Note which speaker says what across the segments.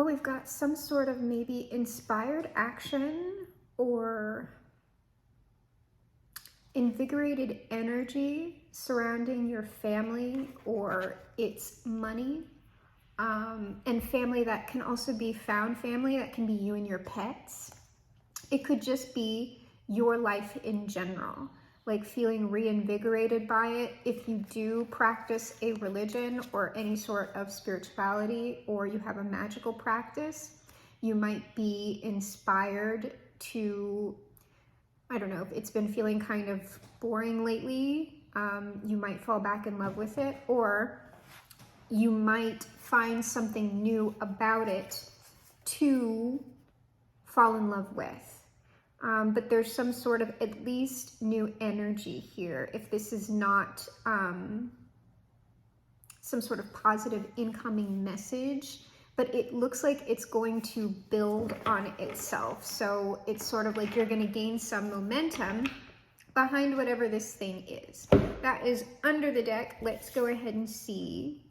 Speaker 1: Well, we've got some sort of maybe inspired action or invigorated energy surrounding your family or its money. And family that can also be found family, that can be you and your pets. It could just be your life in general, like feeling reinvigorated by it. If you do practice a religion or any sort of spirituality, or you have a magical practice, you might be inspired to, I don't know, if it's been feeling kind of boring lately, you might fall back in love with it, or you might find something new about it to fall in love with. But there's some sort of at least new energy here. If this is not some sort of positive incoming message, but it looks like it's going to build on itself. So it's sort of like you're going to gain some momentum behind whatever this thing is. That is under the deck. Let's go ahead and see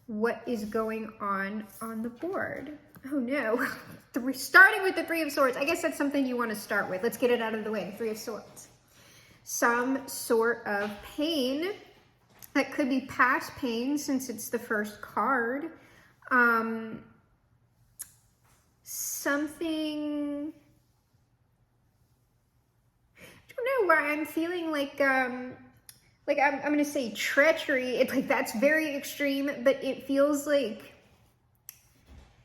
Speaker 1: what is going on the board. Oh no, starting with the Three of Swords. I guess that's something you want to start with. Let's get it out of the way. Three of Swords. Some sort of pain. That could be past pain since it's the first card. Something, I don't know why I'm feeling like I'm going to say treachery. It's like, that's very extreme, but it feels like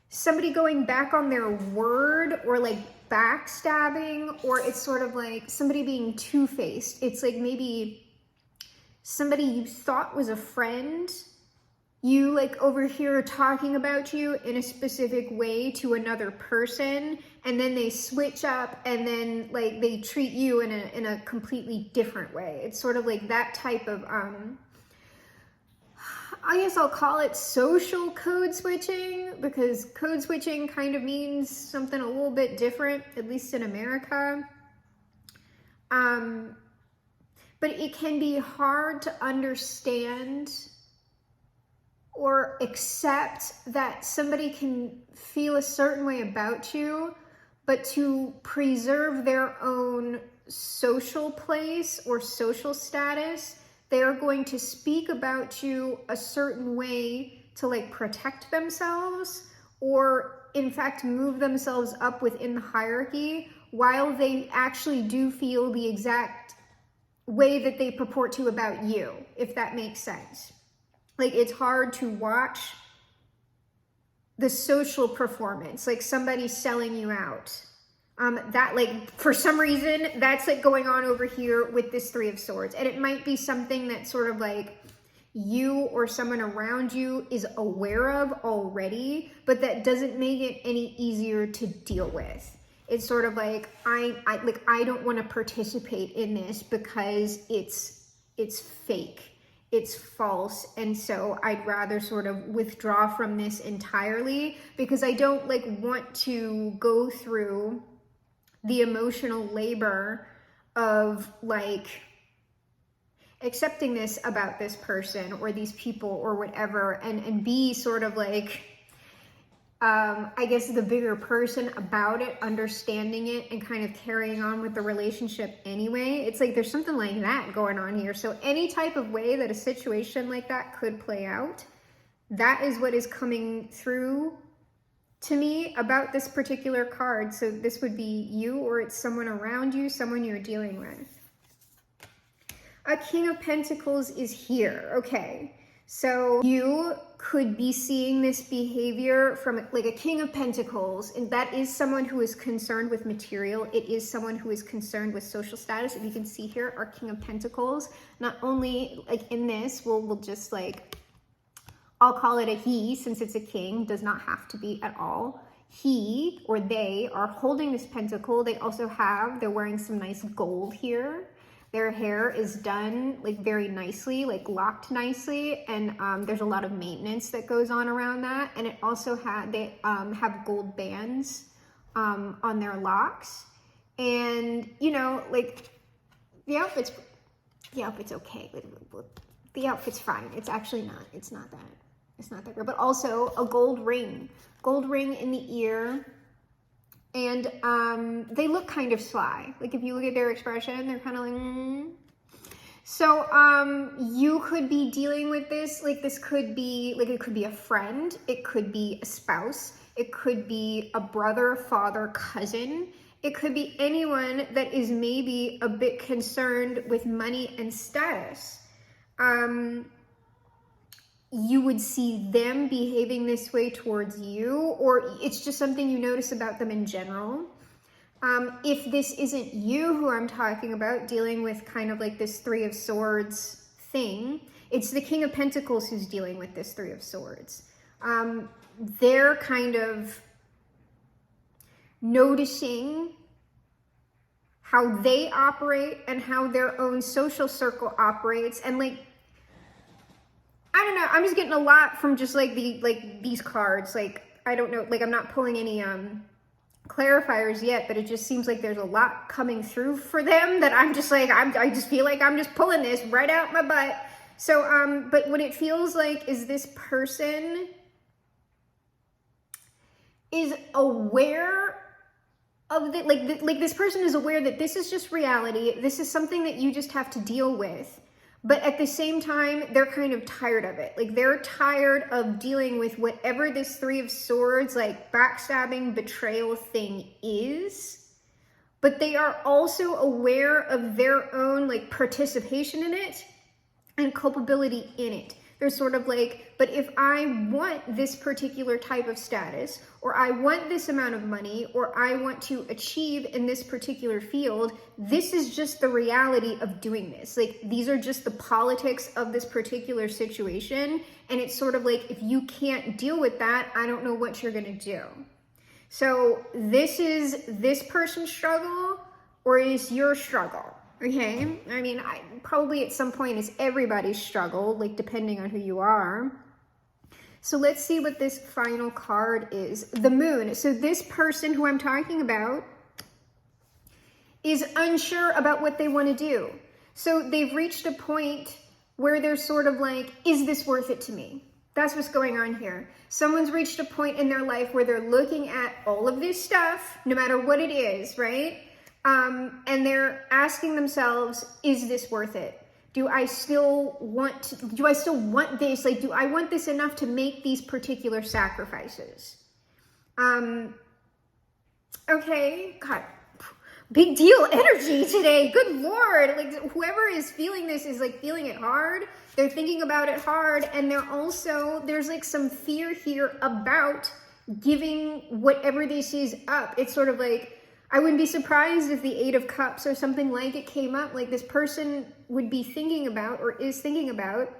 Speaker 1: somebody going back on their word, or like backstabbing, or it's sort of like somebody being two-faced. It's like maybe somebody you thought was a friend, you like overhear talking about you in a specific way to another person, and then they switch up and then like they treat you in a completely different way. It's sort of like that type of I guess I'll call it social code switching, because code switching kind of means something a little bit different, at least in America. But it can be hard to understand or accept that somebody can feel a certain way about you, but to preserve their own social place or social status, they are going to speak about you a certain way to like protect themselves, or in fact move themselves up within the hierarchy, while they actually do feel the exact way that they purport to about you, if that makes sense. Like, it's hard to watch the social performance, like somebody selling you out. That, like, for some reason, that's like going on over here with this Three of Swords. And it might be something that sort of like you or someone around you is aware of already, but that doesn't make it any easier to deal with. It's sort of like, I don't want to participate in this because it's fake. It's false, and so I'd rather sort of withdraw from this entirely, because I don't like want to go through the emotional labor of like accepting this about this person or these people or whatever, and be sort of like I guess the bigger person about it, understanding it and kind of carrying on with the relationship anyway. It's like there's something like that going on here. So any type of way that a situation like that could play out, that is what is coming through to me about this particular card. So this would be you, or it's someone around you, someone you're dealing with. A King of Pentacles is here. Okay. So you could be seeing this behavior from like a King of Pentacles, and that is someone who is concerned with material. It is someone who is concerned with social status. If you can see here, our King of Pentacles, not only like in this, we'll just like, I'll call it a he, since it's a king, does not have to be at all. He or they are holding this pentacle. They also they're wearing some nice gold here. Their hair is done like very nicely, like locked nicely, and there's a lot of maintenance that goes on around that. And it also they have gold bands on their locks, and you know, like the outfit's okay. The outfit's fine. It's actually not. It's not that. it's not that great, but also a gold ring in the ear. And they look kind of sly. Like if you look at their expression, they're kind of like, So you could be dealing with this, like this could be, like it could be a friend, it could be a spouse, it could be a brother, father, cousin. It could be anyone that is maybe a bit concerned with money and status. You would see them behaving this way towards you, or it's just something you notice about them in general. If this isn't you who I'm talking about, dealing with kind of like this Three of Swords thing, it's the King of Pentacles who's dealing with this Three of Swords. They're kind of noticing how they operate and how their own social circle operates, and like, I don't know, I'm just getting a lot from just like these cards. Like, I don't know, like I'm not pulling any clarifiers yet, but it just seems like there's a lot coming through for them that I'm just like, I just feel like I'm just pulling this right out my butt. So, but what it feels like is this person is aware of the, like this person is aware that this is just reality. This is something that you just have to deal with. But at the same time, they're kind of tired of it. Like they're tired of dealing with whatever this Three of Swords, like backstabbing, betrayal thing is. But they are also aware of their own like participation in it and culpability in it. They're sort of like, but if I want this particular type of status, or I want this amount of money, or I want to achieve in this particular field, this is just the reality of doing this. Like, these are just the politics of this particular situation. And it's sort of like, if you can't deal with that, I don't know what you're gonna do. So this is this person's struggle, or is your struggle? Okay, I mean, probably at some point it's everybody's struggle, like depending on who you are. So let's see what this final card is. The Moon. So this person who I'm talking about is unsure about what they want to do. So they've reached a point where they're sort of like, is this worth it to me? That's what's going on here. Someone's reached a point in their life where they're looking at all of this stuff, no matter what it is, right? And they're asking themselves, is this worth it? Do I still want this? Like, do I want this enough to make these particular sacrifices? Okay, God, big deal energy today. Good Lord. Like, whoever is feeling this is like feeling it hard. They're thinking about it hard. And there's like some fear here about giving whatever this is up. It's sort of like, I wouldn't be surprised if the Eight of Cups or something like it came up, like this person would be thinking about, or is thinking about,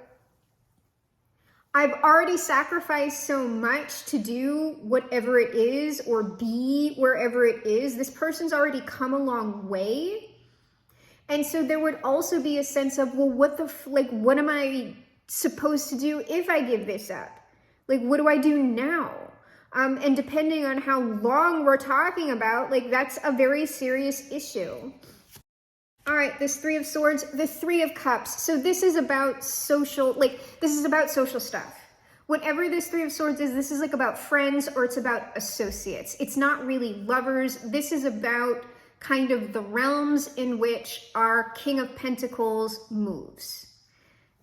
Speaker 1: I've already sacrificed so much to do whatever it is, or be wherever it is. This person's already come a long way. And so there would also be a sense of, well, what am I supposed to do if I give this up? Like, what do I do now? And depending on how long we're talking about, like, that's a very serious issue. All right, this Three of Swords, the Three of Cups. So this is about social stuff. Whatever this Three of Swords is, this is like about friends, or it's about associates. It's not really lovers. This is about kind of the realms in which our King of Pentacles moves.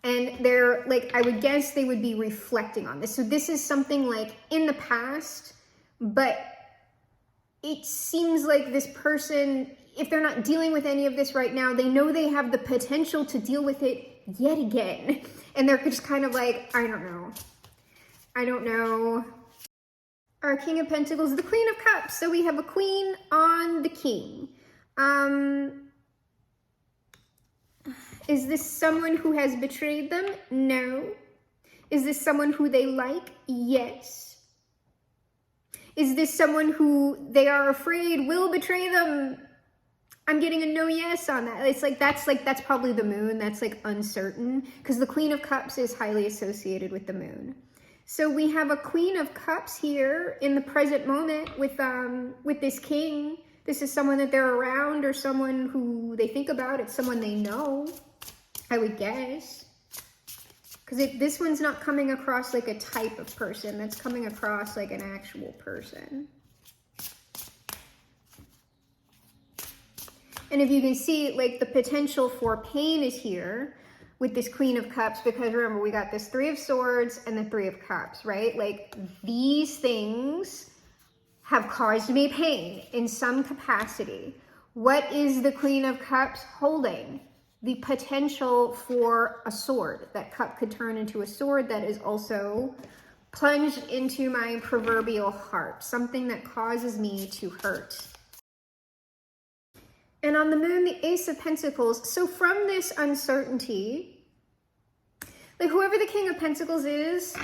Speaker 1: And they're like, I would guess they would be reflecting on this. So this is something like in the past, but it seems like this person, if they're not dealing with any of this right now, they know they have the potential to deal with it yet again. And they're just kind of like, I don't know. Our King of Pentacles, the Queen of Cups. So we have a queen on the king. Is this someone who has betrayed them? No. Is this someone who they like? Yes. Is this someone who they are afraid will betray them? I'm getting a no yes on that. It's like, that's probably the Moon. That's like uncertain, because the Queen of Cups is highly associated with the Moon. So we have a Queen of Cups here in the present moment with this king. This is someone that they're around, or someone who they think about. It's someone they know, I would guess. Because this one's not coming across like a type of person. That's coming across like an actual person. And if you can see, like, the potential for pain is here with this Queen of Cups, because remember, we got this Three of Swords and the Three of Cups, right? Like, these things have caused me pain in some capacity. What is the Queen of Cups holding? The potential for a sword. That cup could turn into a sword that is also plunged into my proverbial heart, something that causes me to hurt. And on the moon, the Ace of Pentacles. So from this uncertainty, like whoever the King of Pentacles is,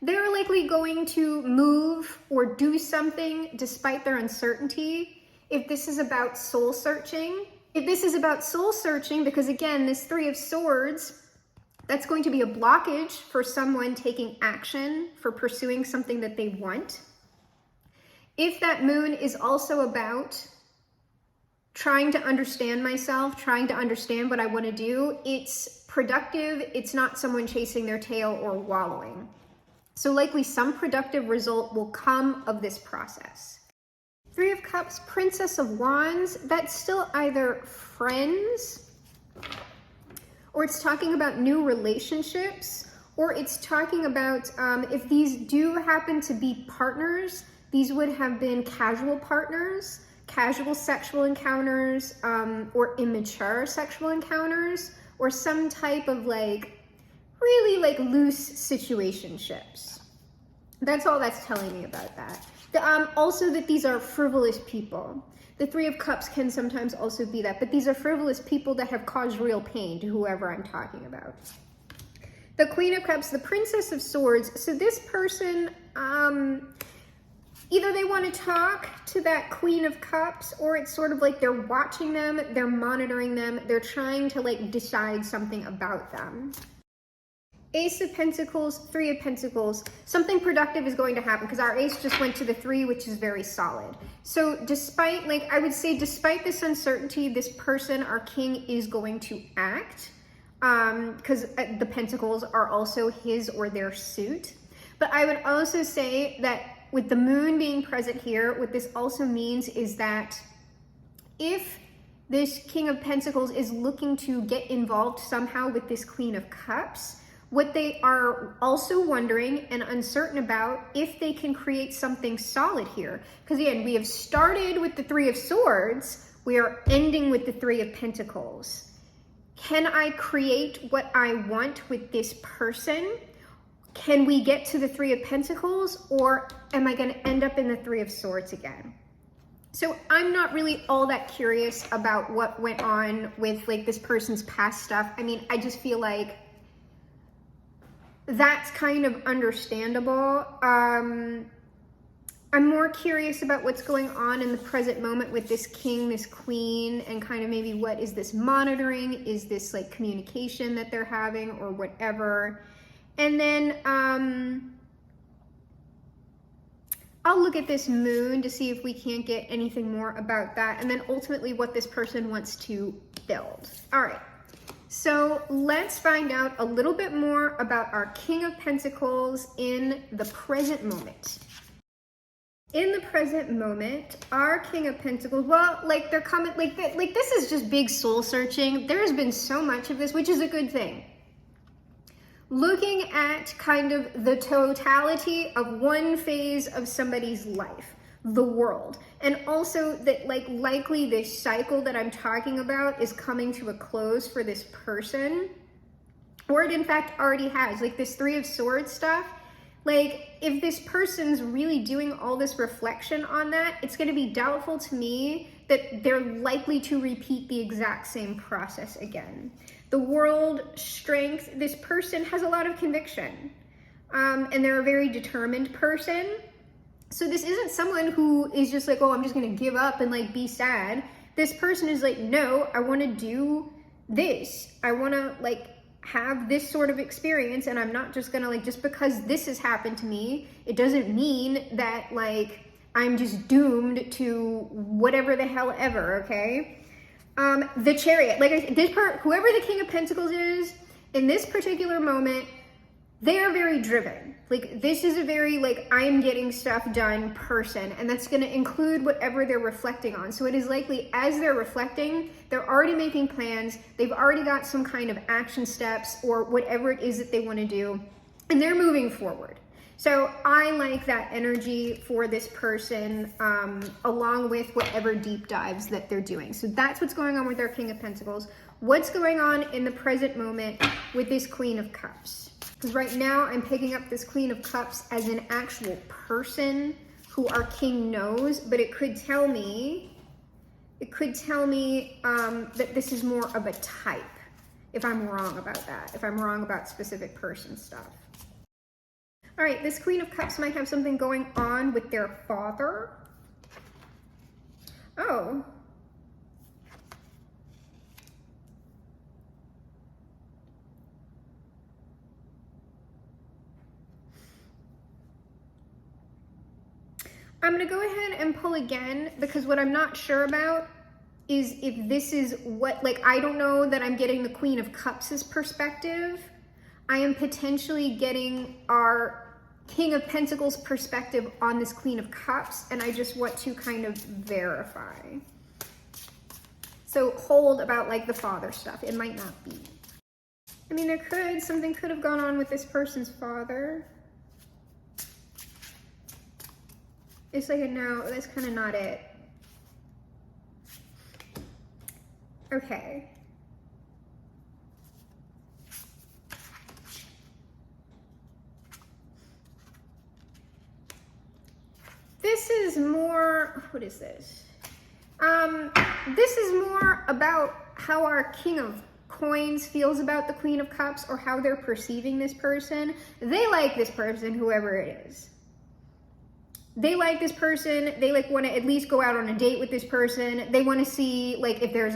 Speaker 1: they're likely going to move or do something despite their uncertainty. If this is about soul searching, because again, this Three of Swords, that's going to be a blockage for someone taking action, for pursuing something that they want. If that moon is also about trying to understand myself, trying to understand what I want to do, it's productive. It's not someone chasing their tail or wallowing. So likely some productive result will come of this process. Three of Cups, Princess of Wands, that's still either friends, or it's talking about new relationships, or it's talking about, if these do happen to be partners, these would have been casual partners, casual sexual encounters, or immature sexual encounters, or some type of like really like loose situationships. That's all that's telling me about that. Also that these are frivolous people. The Three of Cups can sometimes also be that, but these are frivolous people that have caused real pain to whoever I'm talking about. The Queen of Cups, the Princess of Swords. So this person, either they want to talk to that Queen of Cups, or it's sort of like they're watching them, they're monitoring them, they're trying to like decide something about them. Ace of Pentacles, Three of Pentacles, something productive is going to happen because our ace just went to the 3, which is very solid. So despite, like I would say, despite this uncertainty, this person, our king, is going to act, because the pentacles are also his or their suit. But I would also say that with the moon being present here, what this also means is that if this King of Pentacles is looking to get involved somehow with this Queen of Cups, what they are also wondering and uncertain about if they can create something solid here. Because again, we have started with the Three of Swords, we are ending with the Three of Pentacles. Can I create what I want with this person? Can we get to the Three of Pentacles, or am I going to end up in the Three of Swords again? So I'm not really all that curious about what went on with like this person's past stuff. I mean, I just feel like that's kind of understandable. I'm more curious about what's going on in the present moment with this king, this queen, and kind of maybe what is this monitoring? Is this like communication that they're having or whatever? And then I'll look at this moon to see if we can't get anything more about that. And then ultimately what this person wants to build. All right. So let's find out a little bit more about our King of Pentacles in the present moment. In the present moment, our King of Pentacles, well, like they're coming, like this is just big soul searching. There's been so much of this, which is a good thing. Looking at kind of the totality of one phase of somebody's life, the world, and also that like likely this cycle that I'm talking about is coming to a close for this person, or it in fact already has, like this Three of Swords stuff. Like if this person's really doing all this reflection on that, it's going to be doubtful to me that they're likely to repeat the exact same process again. The world, strength, this person has a lot of conviction, and they're a very determined person. So this isn't someone who is just like, oh, I'm just going to give up and like be sad. This person is like, no, I want to do this. I want to like have this sort of experience, and I'm not just going to like, just because this has happened to me, it doesn't mean that like I'm just doomed to whatever the hell ever, okay? The Chariot, like this part, whoever the King of Pentacles is in this particular moment, they are very driven. Like, this is a very, like, I'm getting stuff done person, and that's going to include whatever they're reflecting on. So it is likely, as they're reflecting, they're already making plans, they've already got some kind of action steps or whatever it is that they want to do, and they're moving forward. So I like that energy for this person, along with whatever deep dives that they're doing. So that's what's going on with our King of Pentacles. What's going on in the present moment with this Queen of Cups? Because right now I'm picking up this Queen of Cups as an actual person who our king knows, but it could tell me, that this is more of a type, if I'm wrong about that, if I'm wrong about specific person stuff. All right, this Queen of Cups might have something going on with their father. Oh. I'm going to go ahead and pull again, because what I'm not sure about is if this is what, like, I don't know that I'm getting the Queen of Cups' perspective. I am potentially getting our King of Pentacles perspective on this Queen of Cups, and I just want to kind of verify. So hold about, like, the father stuff. It might not be. I mean, something could have gone on with this person's father. It's like a no, that's kind of not it. Okay. This is more, what is this? This is more about how our King of Coins feels about the Queen of Cups, or how they're perceiving this person. They like this person, whoever it is. They like this person. They like want to at least go out on a date with this person. They want to see, like, if there's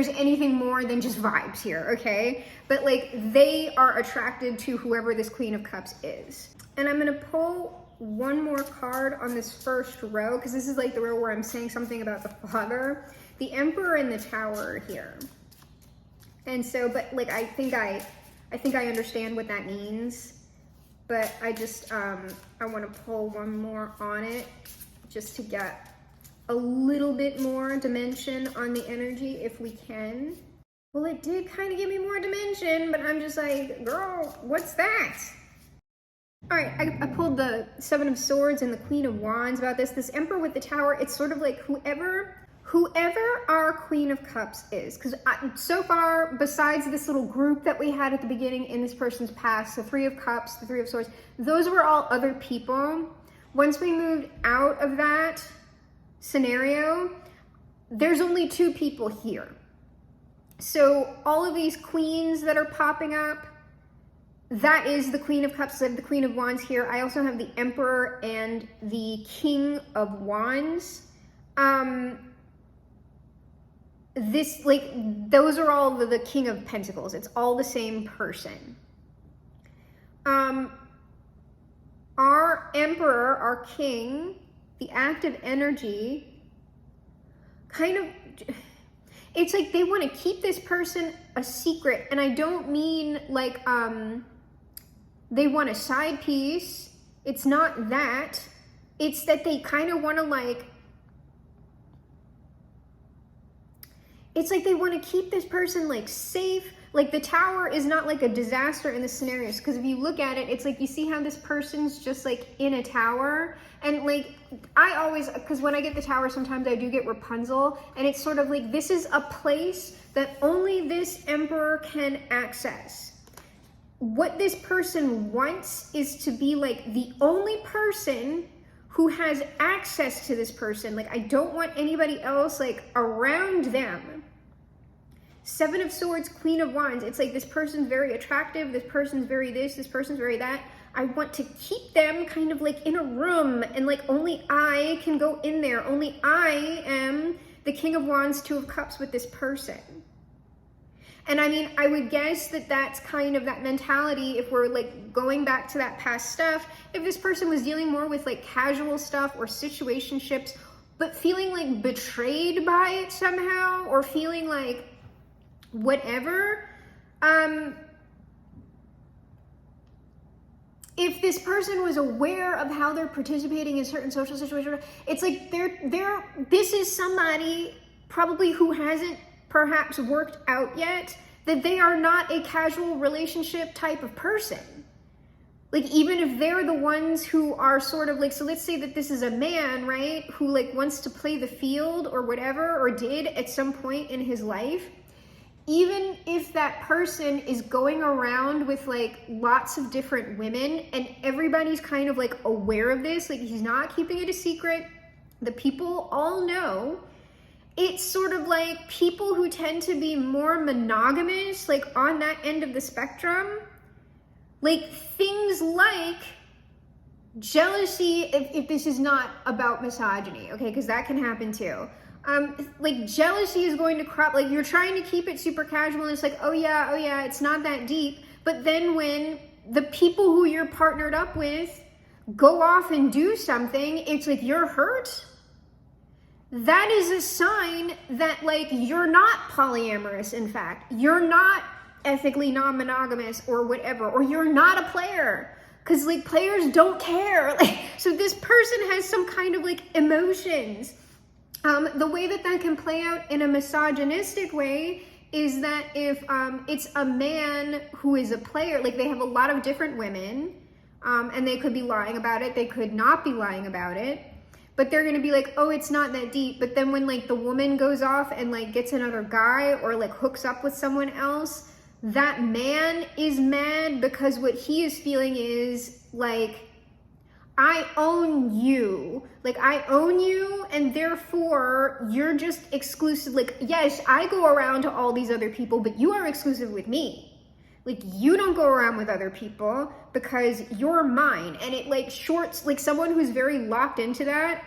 Speaker 1: anything more than just vibes here, okay? But, like, they are attracted to whoever this Queen of Cups is. And I'm going to pull one more card on this first row, because this is like the row where I'm saying something about the father. The Emperor and the Tower here. And so, but, like, I think I understand what that means. But I just, I want to pull one more on it just to get a little bit more dimension on the energy if we can. Well, it did kind of give me more dimension, but I'm just like, girl, what's that? All right, I pulled the Seven of Swords and the Queen of Wands about this. This Emperor with the Tower, it's sort of like whoever our Queen of Cups is, because so far, besides this little group that we had at the beginning in this person's past, the Three of Cups, the Three of Swords, those were all other people. Once we moved out of that scenario, there's only two people here. So all of these queens that are popping up, that is the Queen of Cups, the Queen of Wands here. I also have the Emperor and the King of Wands. This, like, those are all the King of Pentacles. It's all the same person. Our Emperor, our King, the active energy, kind of, it's like they want to keep this person a secret. And I don't mean like, they want a side piece. It's not that. It's that they kind of want to, like, it's like they want to keep this person, like, safe. Like, the Tower is not like a disaster in the scenarios, because if you look at it, it's like you see how this person's just like in a tower. And, like, I always, because when I get the Tower, sometimes I do get Rapunzel, and it's sort of like this is a place that only this Emperor can access. What this person wants is to be like the only person who has access to this person. Like, I don't want anybody else, like, around them. Seven of Swords, Queen of Wands. It's like this person's very attractive, this person's very this person's very that. I want to keep them kind of like in a room, and like only I can go in there. Only I am the King of Wands, Two of Cups with this person. And I mean, I would guess that that's kind of that mentality if we're like going back to that past stuff. If this person was dealing more with like casual stuff or situationships, but feeling like betrayed by it somehow, or feeling like whatever, if this person was aware of how they're participating in certain social situations, it's like this is somebody probably who hasn't perhaps worked out yet, that they are not a casual relationship type of person. Like, even if they're the ones who are sort of like, so let's say that this is a man, right, who like wants to play the field or whatever, or did at some point in his life, even if that person is going around with like lots of different women and everybody's kind of like aware of this, like he's not keeping it a secret, the people all know, it's sort of like people who tend to be more monogamous, like on that end of the spectrum, like things like jealousy, if this is not about misogyny, okay, because that can happen too. Like jealousy is going to crop, like you're trying to keep it super casual and it's like, oh yeah, it's not that deep. But then when the people who you're partnered up with go off and do something, it's like you're hurt. That is a sign that like you're not polyamorous, in fact. You're not ethically non-monogamous or whatever, or you're not a player. Because like players don't care. Like, so this person has some kind of like emotions. The way that can play out in a misogynistic way is that if it's a man who is a player, like they have a lot of different women, and they could be lying about it, they could not be lying about it, but they're gonna be like, oh, it's not that deep. But then when like the woman goes off and like gets another guy or like hooks up with someone else, that man is mad because what he is feeling is like, I own you. Like, I own you, and therefore you're just exclusive. Like, yes, I go around to all these other people, but you are exclusive with me. Like, you don't go around with other people because you're mine. And it like shorts, like someone who's very locked into that,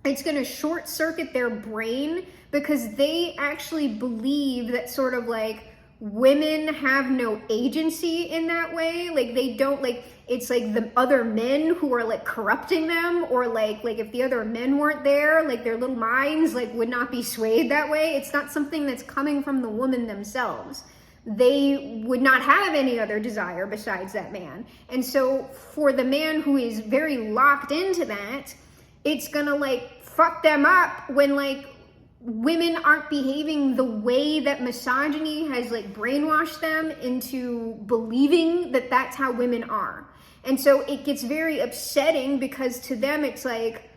Speaker 1: it's gonna short circuit their brain because they actually believe that sort of like women have no agency in that way. Like they don't, like it's like the other men who are like corrupting them, or like if the other men weren't there, like their little minds like would not be swayed that way. It's not something that's coming from the woman themselves. They would not have any other desire besides that man. And so for the man who is very locked into that, it's gonna like fuck them up when like women aren't behaving the way that misogyny has like brainwashed them into believing that that's how women are. And so it gets very upsetting because to them it's like,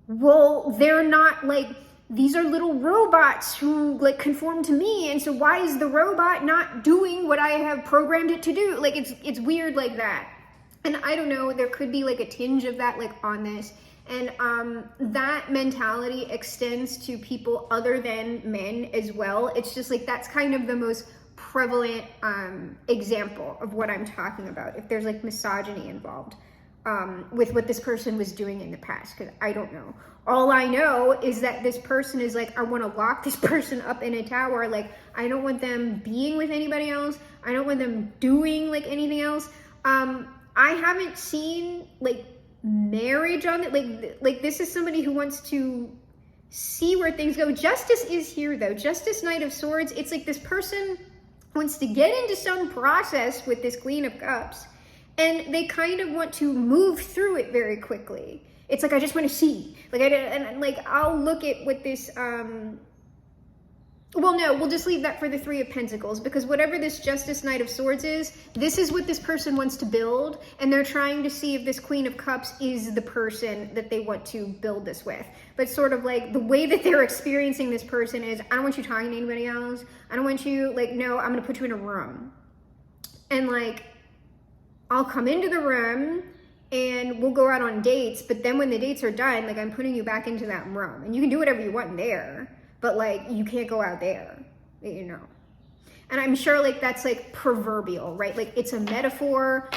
Speaker 1: well, they're not like, these are little robots who like conform to me, and so why is the robot not doing what I have programmed it to do? Like it's weird like that. And I don't know, there could be like a tinge of that like on this. And that mentality extends to people other than men as well. It's just like that's kind of the most prevalent example of what I'm talking about, if there's like misogyny involved with what this person was doing in the past, because I don't know. All I know is that this person is like, I want to lock this person up in a tower. Like, I don't want them being with anybody else. I don't want them doing like anything else. I haven't seen like marriage on it. Like this is somebody who wants to see where things go. Justice is here though. Justice, Knight of Swords. It's like this person wants to get into some process with this Queen of Cups, and they kind of want to move through it very quickly. It's like, I just want to see. Like, I'll look at what this, well, no, we'll just leave that for the Three of Pentacles, because whatever this Justice, Knight of Swords is, this is what this person wants to build, and they're trying to see if this Queen of Cups is the person that they want to build this with. But sort of like the way that they're experiencing this person is, I don't want you talking to anybody else. I don't want you, like, no, I'm going to put you in a room. And like, I'll come into the room and we'll go out on dates, but then when the dates are done, like, I'm putting you back into that room, and you can do whatever you want in there, but like, you can't go out there, you know. And I'm sure like that's like proverbial, right? Like it's a metaphor,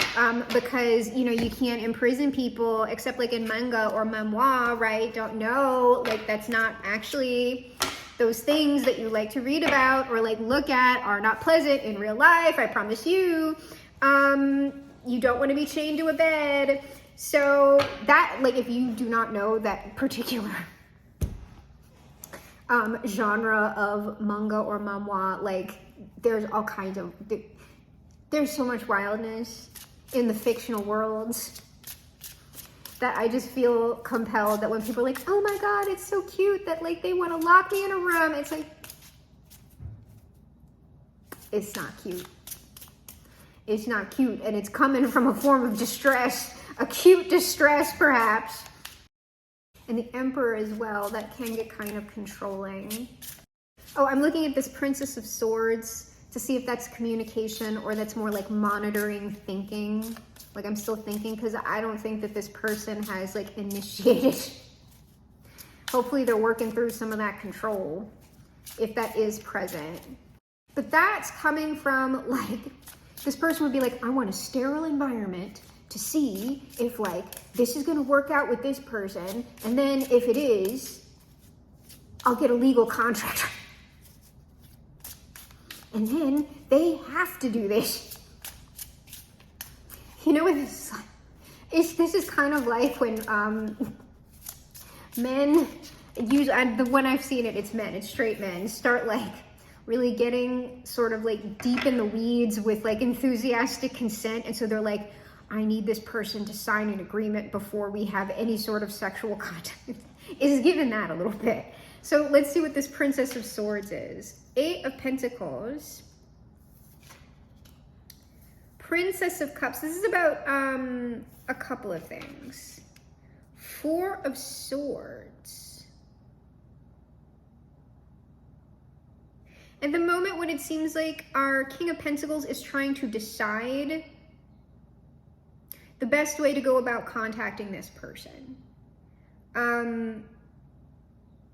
Speaker 1: because, you know, you can't imprison people except like in manga or memoir, right? Don't know, like that's not actually, those things that you like to read about or like look at are not pleasant in real life, I promise you. You don't want to be chained to a bed. So that, like, if you do not know that particular genre of manga or manhwa, like there's all kinds of, there's so much wildness in the fictional worlds that I just feel compelled that when people are like, oh my God, it's so cute that like they want to lock me in a room. It's like, it's not cute. It's not cute. And it's coming from a form of distress, acute distress perhaps. And the Emperor as well, that can get kind of controlling. Oh, I'm looking at this Princess of Swords to see if that's communication or that's more like monitoring thinking. Like I'm still thinking, because I don't think that this person has like initiated. Hopefully they're working through some of that control, if that is present. But that's coming from like, this person would be like, I want a sterile environment to see if like this is going to work out with this person, and then if it is, I'll get a legal contract. And then they have to do this. You know what this is like? This is kind of like when men use, the one I've seen it's men, it's straight men, start like really getting sort of like deep in the weeds with like enthusiastic consent. And so they're like, I need this person to sign an agreement before we have any sort of sexual contact. It's given that a little bit. So let's see what this Princess of Swords is. 8 of Pentacles. Princess of Cups. This is about a couple of things. 4 of Swords. At the moment when it seems like our King of Pentacles is trying to decide the best way to go about contacting this person.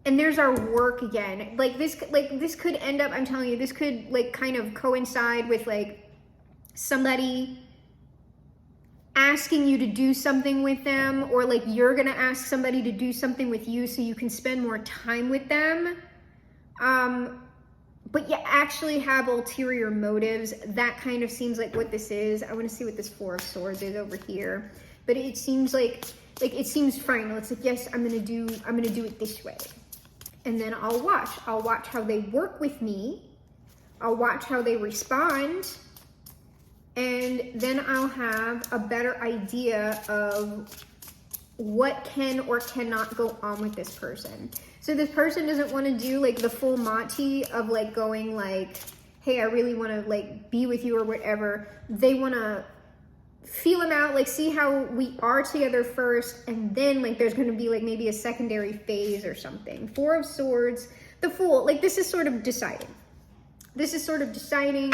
Speaker 1: And there's our work again. Like this could end up, I'm telling you, this could like kind of coincide with like somebody asking you to do something with them, or like you're gonna ask somebody to do something with you so you can spend more time with them. But you actually have ulterior motives. That kind of seems like what this is. I want to see what this 4 of Swords is over here. But it seems like it seems final. It's like, yes, I'm gonna do it this way. And then I'll watch how they work with me. I'll watch how they respond. And then I'll have a better idea of what can or cannot go on with this person. So this person doesn't want to do like the full Monty of like going like, hey, I really want to like be with you or whatever. They want to feel them out, like see how we are together first, and then like there's going to be like maybe a secondary phase or something. 4 of Swords, the Fool, like this is sort of deciding. This is sort of deciding.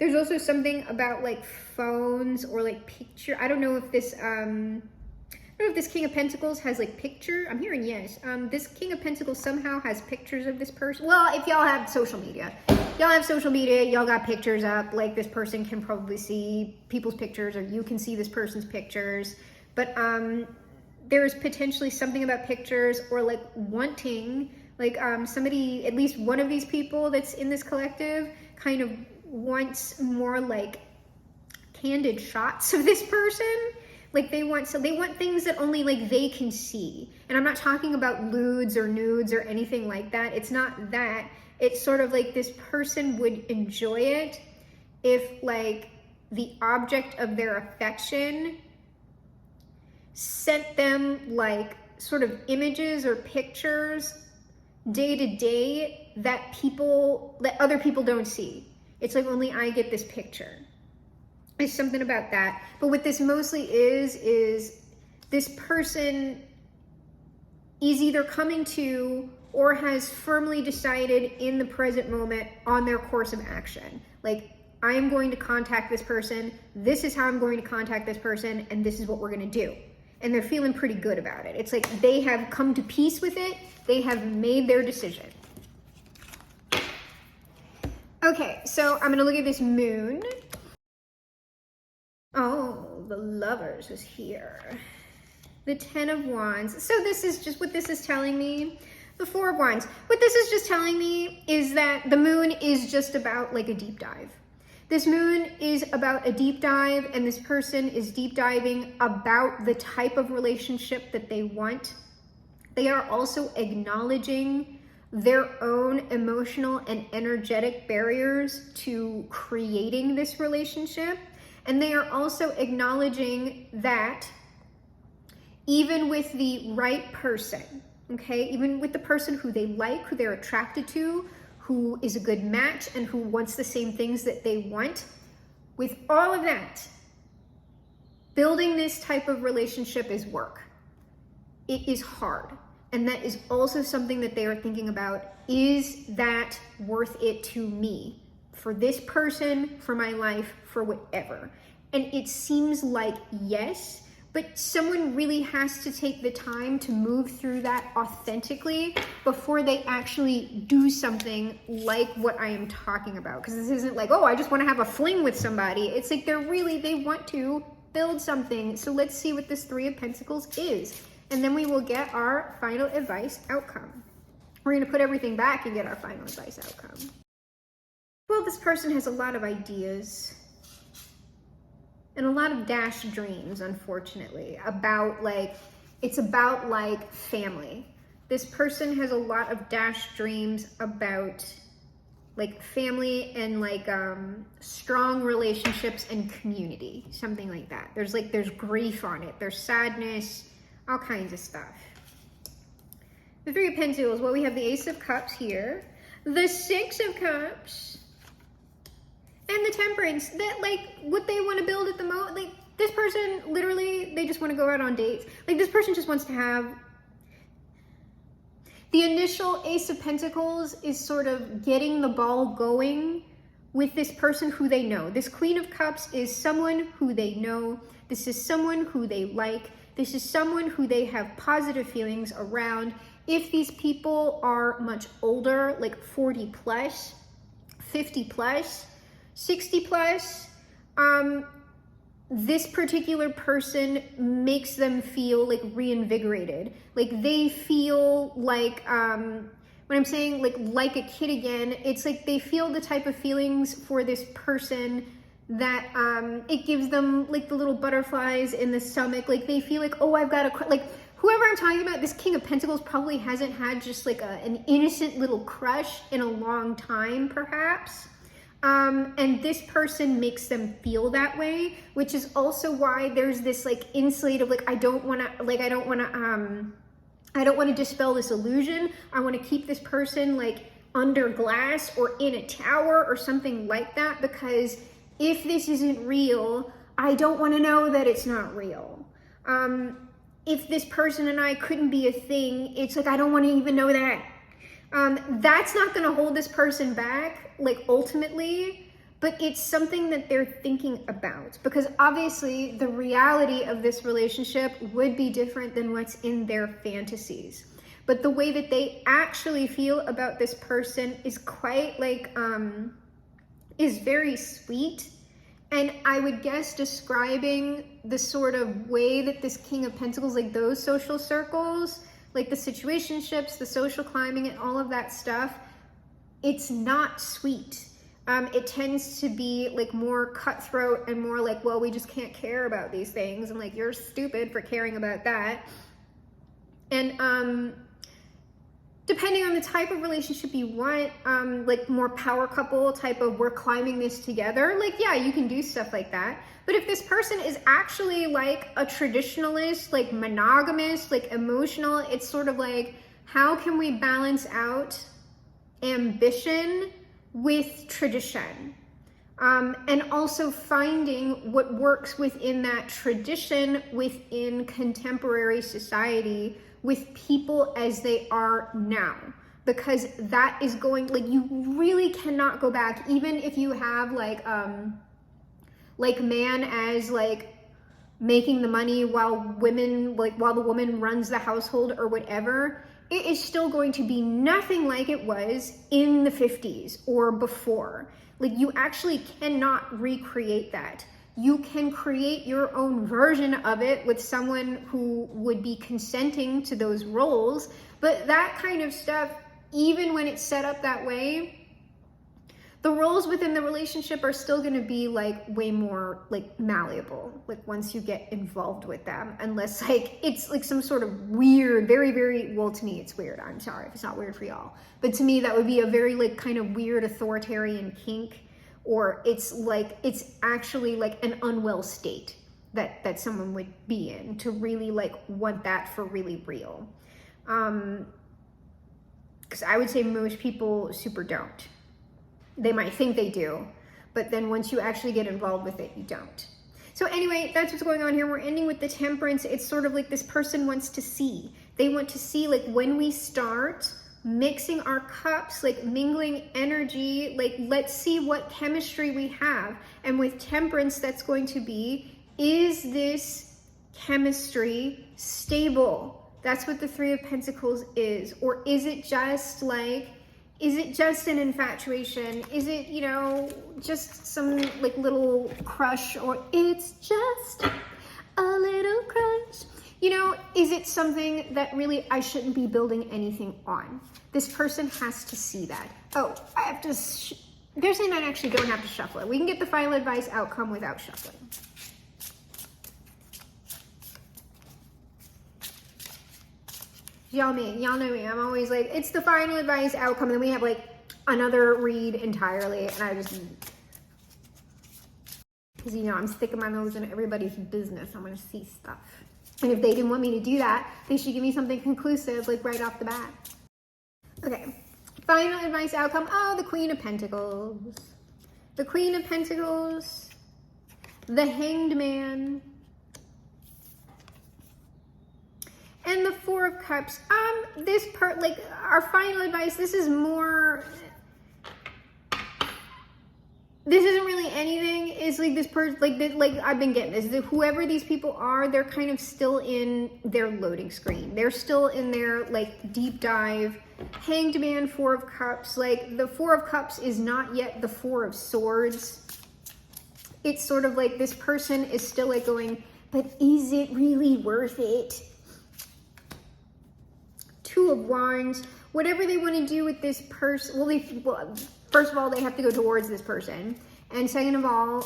Speaker 1: There's also something about like phones or like picture. I don't know if this King of Pentacles has like picture. I'm hearing yes. This King of Pentacles somehow has pictures of this person. Well, if y'all have social media, y'all got pictures up. Like this person can probably see people's pictures, or you can see this person's pictures. But there's potentially something about pictures, or like wanting, like somebody, at least one of these people that's in this collective kind of wants more like candid shots of this person. Like they want things that only like they can see. And I'm not talking about lewds or nudes or anything like that. It's not that. It's sort of like this person would enjoy it if like the object of their affection sent them like sort of images or pictures day to day that other people don't see. It's like only I get this picture. There's something about that. But what this mostly is this person is either coming to or has firmly decided in the present moment on their course of action. Like, I am going to contact this person. This is how I'm going to contact this person, and this is what we're going to do. And they're feeling pretty good about it. It's like they have come to peace with it. They have made their decision. Okay, so I'm going to look at this moon. Oh, the Lovers was here. The 10 of Wands. So this is just what this is telling me. The 4 of Wands. What this is just telling me is that the moon is just about like a deep dive. This moon is about a deep dive, and this person is deep diving about the type of relationship that they want. They are also acknowledging their own emotional and energetic barriers to creating this relationship. And they are also acknowledging that even with the right person, okay, even with the person who they like, who they're attracted to, who is a good match and who wants the same things that they want, with all of that, building this type of relationship is work. It is hard. And that is also something that they are thinking about. Is that worth it to me? For this person, for my life, for whatever. And it seems like yes, but someone really has to take the time to move through that authentically before they actually do something like what I am talking about. Because this isn't like, oh, I just want to have a fling with somebody. It's like they want to build something. So let's see what this Three of Pentacles is. And then we will get our final advice outcome. We're going to put everything back and get our final advice outcome. Well, this person has a lot of ideas and a lot of dashed dreams, unfortunately, it's about family. This person has a lot of dashed dreams about family and strong relationships and community, something like that. There's grief on it, there's sadness, all kinds of stuff. The Three of Pentacles, well, we have the Ace of Cups here, the Six of Cups, and the Temperance. That what they want to build at the moment, this person literally, they just want to go out on dates. This person just wants to have, the initial Ace of Pentacles is sort of getting the ball going with this person who they know. This Queen of Cups is someone who they know. This is someone who they like. This is someone who they have positive feelings around. If these people are much older, 40 plus, 50 plus, 60 plus, this particular person makes them feel reinvigorated. They feel when I'm saying like a kid again, it's they feel the type of feelings for this person that it gives them the little butterflies in the stomach. They feel oh, I've got a whoever I'm talking about, this King of Pentacles probably hasn't had just an innocent little crush in a long time, perhaps. And this person makes them feel that way, which is also why there's this insulate of I don't want to dispel this illusion. I want to keep this person under glass or in a tower or something like that, because if this isn't real, I don't want to know that it's not real. If this person and I couldn't be a thing, it's I don't want to even know that. That's not going to hold this person back, ultimately, but it's something that they're thinking about, because obviously the reality of this relationship would be different than what's in their fantasies. But the way that they actually feel about this person is quite is very sweet. And I would guess describing the sort of way that this King of Pentacles, those social circles, the situationships, the social climbing, and all of that stuff, it's not sweet. It tends to be more cutthroat and more well, we just can't care about these things, and you're stupid for caring about that. And depending on the type of relationship you want, more power couple type of we're climbing this together, yeah, you can do stuff like that. But if this person is actually a traditionalist, monogamous, emotional, it's sort of how can we balance out ambition with tradition? And also finding what works within that tradition within contemporary society with people as they are now. Because that is going, you really cannot go back, even if you have man as making the money while women, while the woman runs the household or whatever, it is still going to be nothing like it was in the 50s or before. You actually cannot recreate that. You can create your own version of it with someone who would be consenting to those roles, but that kind of stuff, even when it's set up that way, The roles within the relationship are still going to be like way more like malleable, like once you get involved with them, unless like it's like some sort of weird, very, very, well, to me it's weird. I'm sorry if it's not weird for y'all, but to me that would be a very like kind of weird authoritarian kink, or it's actually like an unwell state that someone would be in to really like want that for really real. Because I would say most people super don't. They might think they do, but then once you actually get involved with it, you don't. So anyway, that's what's going on here. We're ending with the Temperance. It's sort of like this person wants to see. They want to see like when we start mixing our cups, like mingling energy, like let's see what chemistry we have. And with Temperance, that's going to be, is this chemistry stable? That's what the Three of Pentacles is. Or is it just like, is it just an infatuation? Is it, you know, just some like little crush, or it's just a little crush? You know, is it something that really I shouldn't be building anything on? This person has to see that. Oh, I have to, they're saying I actually don't have to shuffle it. We can get the final advice outcome without shuffling. Y'all know me. I'm always like, it's the final advice outcome. And then we have like another read entirely. And I just, because you know, I'm sticking my nose in everybody's business. I'm going to see stuff. And if they didn't want me to do that, they should give me something conclusive, like right off the bat. Okay. Final advice outcome. Oh, the Queen of Pentacles. The Queen of Pentacles. The Hanged Man. And the Four of Cups. This part, like our final advice, this is more, this isn't really anything. It's like this person, like I've been getting this, whoever these people are, they're kind of still in their loading screen. They're still in their like deep dive. Hanged Man, Four of Cups. Like the Four of Cups is not yet the Four of Swords. It's sort of like this person is still like going, but is it really worth it? Two of Wands. Whatever they want to do with this person, well, first of all, they have to go towards this person. And second of all,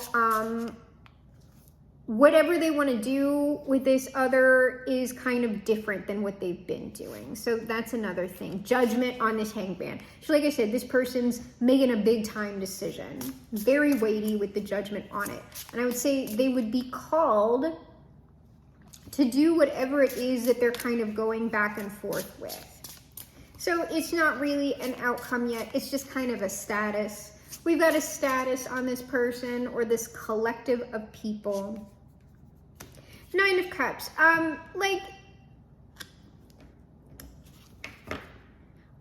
Speaker 1: whatever they want to do with this other is kind of different than what they've been doing. So that's another thing. Judgment on this Hanged Man. So like I said, this person's making a big time decision. Very weighty with the Judgment on it. And I would say they would be called to do whatever it is that they're kind of going back and forth with. So it's not really an outcome yet. It's just kind of a status. We've got a status on this person or this collective of people. Nine of Cups. Like,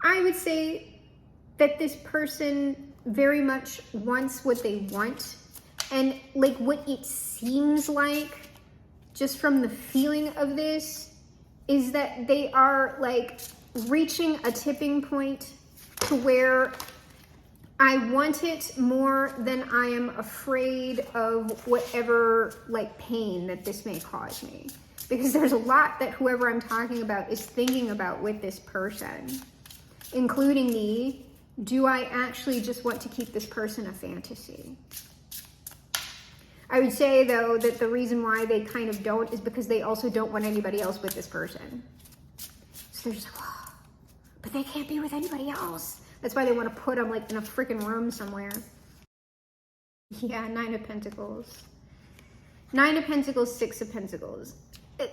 Speaker 1: I would say that this person very much wants what they want. And like what it seems like, just from the feeling of this, is that they are like reaching a tipping point to where I want it more than I am afraid of whatever like pain that this may cause me. Because there's a lot that whoever I'm talking about is thinking about with this person, including me. Do I actually just want to keep this person a fantasy? I would say, though, that the reason why they kind of don't is because they also don't want anybody else with this person. So they're just like, oh, but they can't be with anybody else. That's why they want to put them like in a freaking room somewhere. Yeah, Nine of Pentacles. Nine of Pentacles, Six of Pentacles.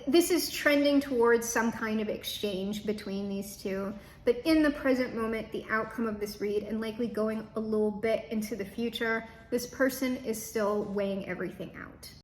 Speaker 1: This is trending towards some kind of exchange between these two. But in the present moment, the outcome of this read, and likely going a little bit into the future, this person is still weighing everything out.